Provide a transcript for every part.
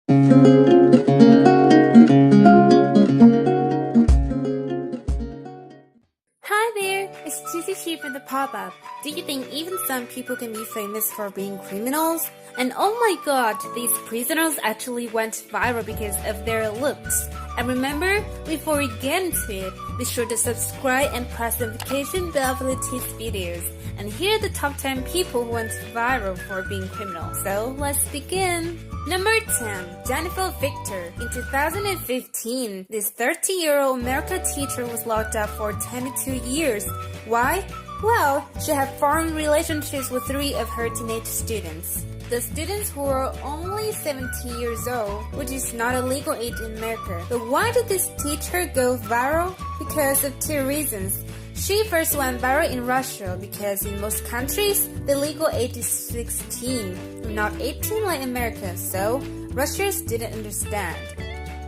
Hi there, it's Juicy Sheep from the pop-up. Do you think even some people can be famous for being criminals? And oh my god, these prisoners actually went viral because of their looks. And remember, before we get into it, be sure to subscribe and press the notification bell for the latest videos. And here are the top 10 people who went viral for being criminals. So let's begin. Number 10. Jennifer Victor. In 2015, this 30-year-old American teacher was locked up for 22 years. Why? Well, she had formed relationships with 3 of her teenage students. The students who were only 17 years old, which is not a legal age in America. But why did this teacher go viral? Because of 2 reasons. She first went viral in Russia because in most countries, the legal age is 16, not 18 like America, so Russians didn't understand.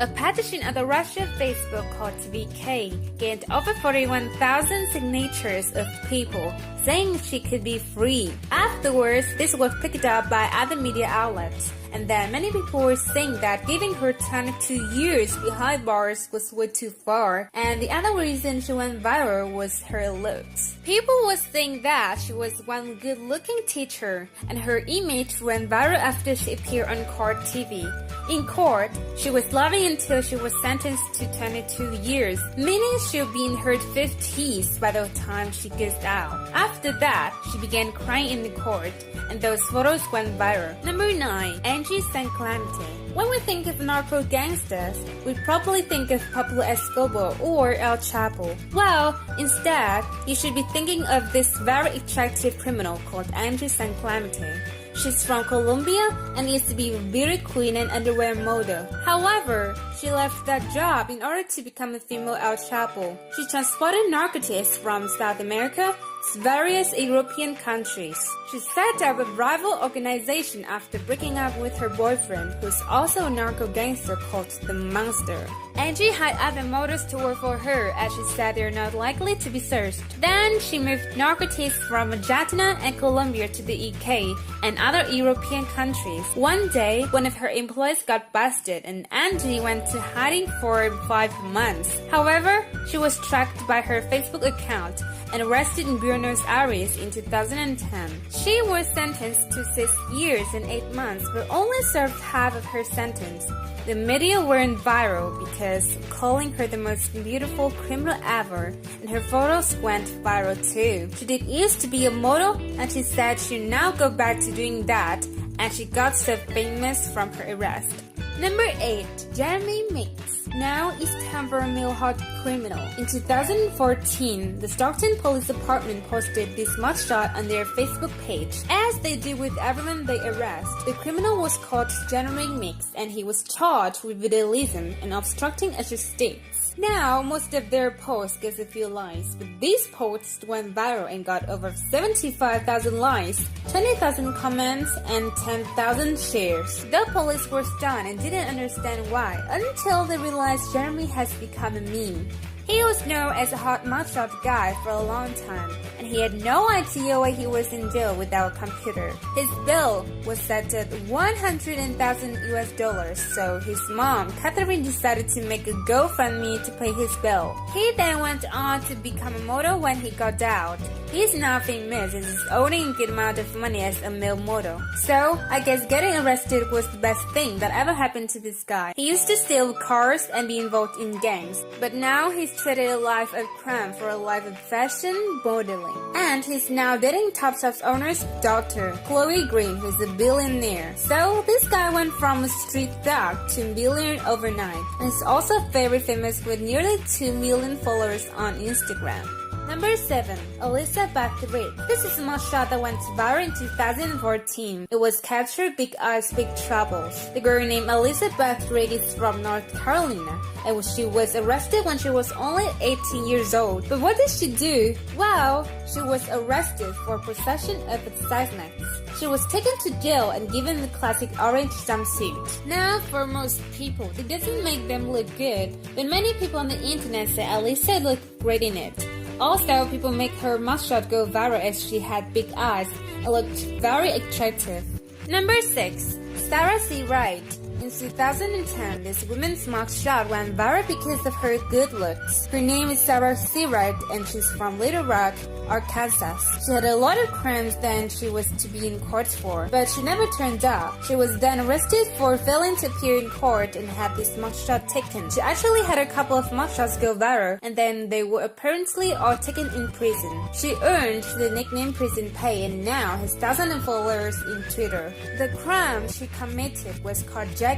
A petition on the Russian Facebook called VK gained over 41,000 signatures of people saying she could be free. Afterwards, this was picked up by other media outlets, and then many people were saying that giving her 22 years behind bars was way too far, and the other reason she went viral was her looks. People were saying that she was one good-looking teacher, and her image went viral after she appeared on court TV. In court, she was loving until she was sentenced to 22 years, meaning she'll be in her 50s by the time she gets out. After that, she began crying in the court, and those photos went viral. Number 9. Angie San Clemente. When we think of narco gangsters, we probably think of Pablo Escobar or El Chapo. Well, instead, you should be thinking of this very attractive criminal called Angie San Clemente. She's from Colombia and used to be a beauty queen and underwear model. However, she left that job in order to become a female El Chapo. She transported narcotics from South America to various European countries. She set up a rival organization after breaking up with her boyfriend, who's also a narco gangster called the Monster. Angie hired other models to work for her as she said they're not likely to be searched. Then she moved narcotics from Argentina and Colombia to the UK and other European countries. One day, one of her employees got busted and Angie went to hiding for 5 months. However, she was tracked by her Facebook account and arrested in Buenos Aires in 2010. She was sentenced to 6 years and 8 months but only served half of her sentence. The media went viral because calling her the most beautiful criminal ever, and her photos went viral too. She did used to be a model, and she said she'd now go back to doing that, and she got so famous from her arrest. Number 8. Jeremy Mix. Now it's time for a male hot criminal. In 2014, the Stockton Police Department posted this mugshot on their Facebook page. As they do with everyone they arrest, the criminal was called Jeremy Mix and he was charged with vandalism and obstructing a state. Now, most of their posts get a few likes, but these posts went viral and got over 75,000 likes, 20,000 comments, and 10,000 shares. The police were stunned and didn't understand why, until they realized Jeremy has become a meme. He was known as a hot mugshot guy for a long time, and he had no idea why he was in jail without a computer. His bill was set at $100,000, so his mom, Catherine, decided to make a GoFundMe to pay his bill. He then went on to become a model when he got out. He's now famous and is owning a good amount of money as a male model. So, I guess getting arrested was the best thing that ever happened to this guy. He used to steal cars and be involved in gangs, but now he's traded a life of crime for a life of fashion modeling. And he's now dating Topshop's owner's daughter, Chloe Green, who's a billionaire. So this guy went from a street thug to a billionaire overnight, and is also very famous with nearly 2 million followers on Instagram. Number 7. Elizabeth Rigg. This is a mugshot that went viral in 2014. It was captured Big Eyes, Big Troubles. The girl named Elizabeth Rigg is from North Carolina, and she was arrested when she was only 18 years old. But what did she do? Well, she was arrested for possession of sex acts. She was taken to jail and given the classic orange jumpsuit. Now, for most people, it doesn't make them look good, but many people on the internet say Elisa looked great in it. Also, people make her mugshot go viral as she had big eyes and looked very attractive. Number 6. Sarah C. Wright. In 2010, this woman's mugshot went viral because of her good looks. Her name is Sarah Seawright and she's from Little Rock, Arkansas. She had a lot of crimes that she was to be in court for, but she never turned up. She was then arrested for failing to appear in court and had this mugshot taken. She actually had a couple of mugshots go viral, and then they were apparently all taken in prison. She earned the nickname Prison Pay and now has thousands of followers in Twitter. The crime she committed was carjacking,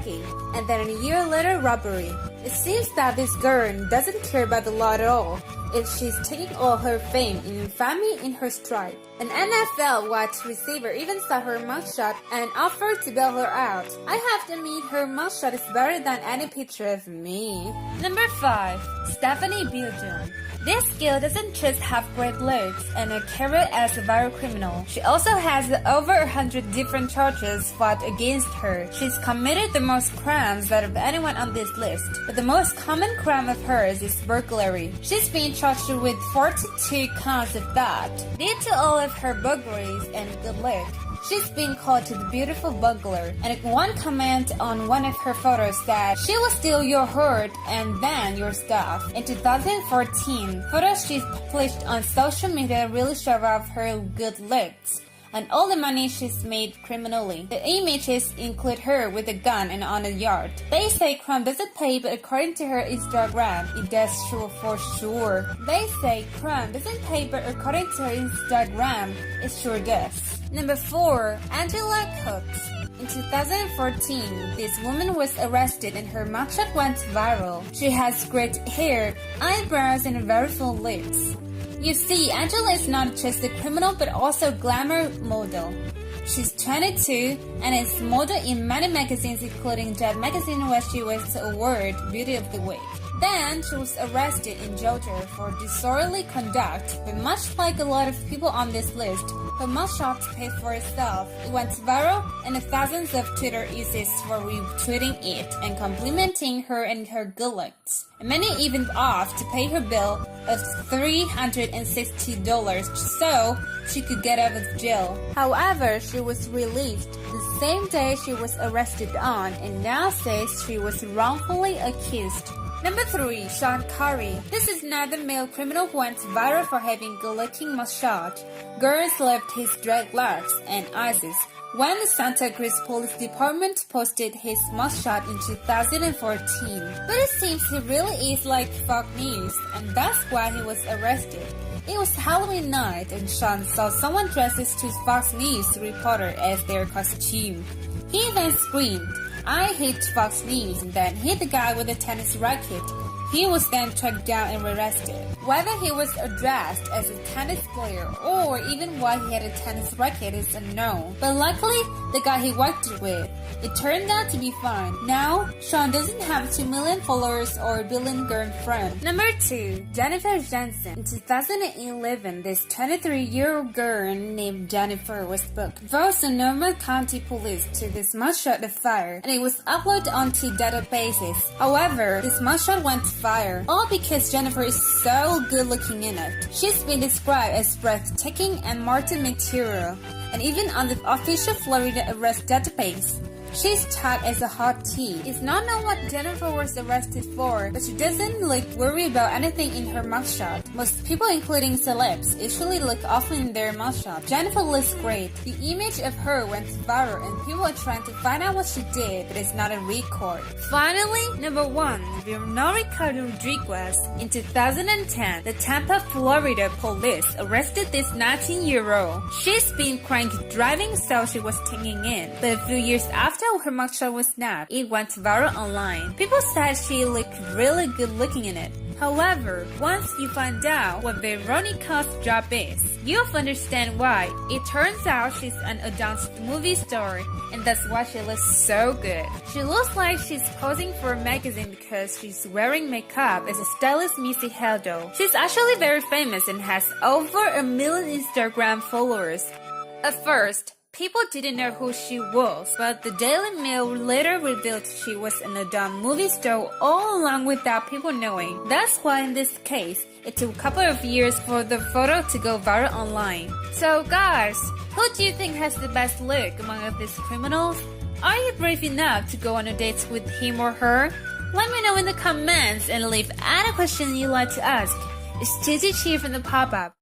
and then a year later robbery. It seems that this girl doesn't care about the law at all, if she's taking all her fame and infamy in her stride. An NFL wide receiver even saw her mugshot and offered to bail her out. I have to admit her mugshot is better than any picture of me. Number 5. Stephanie Biljon. This girl doesn't just have great looks and a career as a viral criminal. She also has over 100 different charges filed against her. She's committed the most crimes out of anyone on this list, but the most common crime of hers is burglary. She's been charged with 42 counts of that. Due to all of her burglaries and good luck, she's been called the beautiful burglar, and one comment on one of her photos said, "She will steal your heart and then your stuff." In 2014, photos she published on social media really show off her good looks and all the money she's made criminally. The images include her with a gun and on a yacht. They say crime doesn't pay, but according to her Instagram, it does for sure. They say crime doesn't pay, but according to her Instagram, it sure does. Number 4. Angela Cooks. In 2014, this woman was arrested and her mugshot went viral. She has great hair, eyebrows, and very full lips. You see, Angela is not just a criminal but also a glamour model. She's 22 and is modeled in many magazines including Jet magazine where she was awarded Beauty of the Week. Then she was arrested in Georgia for disorderly conduct, but much like a lot of people on this list, her mugshot paid for itself. It went viral and thousands of Twitter users were retweeting it and complimenting her and her good looks. And many even offered to pay her bill of $360 so she could get out of jail. However, she was released the same day she was arrested on and now says she was wrongfully accused. Number 3. Sean Curry. This is another male criminal who went viral for having good-looking mugshot. Girls loved his dreadlocks and eyes when the Santa Cruz Police Department posted his mugshot in 2014. But it seems he really is like Fox News, and that's why he was arrested. It was Halloween night and Sean saw someone dressed as Fox News reporter as their costume. He then screamed, "I hate Fox News," and then hit the guy with a tennis racket. He was then tracked down and arrested. Whether he was addressed as a tennis player or even why he had a tennis racket is unknown. But luckily, the guy he worked with, it turned out to be fine. Now, Sean doesn't have 2 million followers or a billion girlfriend. Number 2. Jennifer Jensen. In 2011, this 23-year-old girl named Jennifer was booked for Sonoma County Police to this mugshot of fire, and it was uploaded onto databases. However, this mugshot went fire, all because Jennifer is so good looking in it. She's been described as breathtaking and multi-material, and even on the official Florida arrest database, she's tagged as a hot tea. It's not known what Jennifer was arrested for, but she doesn't look worried about anything in her mugshot. Most people, including celebs, usually look awful in their mugshot. Jennifer looks great. The image of her went viral and people are trying to find out what she did, but it's not a record. Finally, number 1. Veronica Rodriguez. In 2010, the Tampa, Florida police arrested this 19-year-old. She's been crank driving so she was taking in, but a few years after her mugshot was snapped, it went viral online. People said she looked really good looking in it. However, once you find out what Veronica's job is, you'll understand why. It turns out she's an adult movie star, and that's why she looks so good. She looks like she's posing for a magazine because she's wearing makeup as a stylist Missy Heldo. She's actually very famous and has over 1 million Instagram followers. At first, people didn't know who she was, but the Daily Mail later revealed she was an adult movie star all along without people knowing. That's why in this case, it took a couple of years for the photo to go viral online. So guys, who do you think has the best look among these criminals? Are you brave enough to go on a date with him or her? Let me know in the comments and leave any question you'd like to ask. It's Gigi from the pop-up.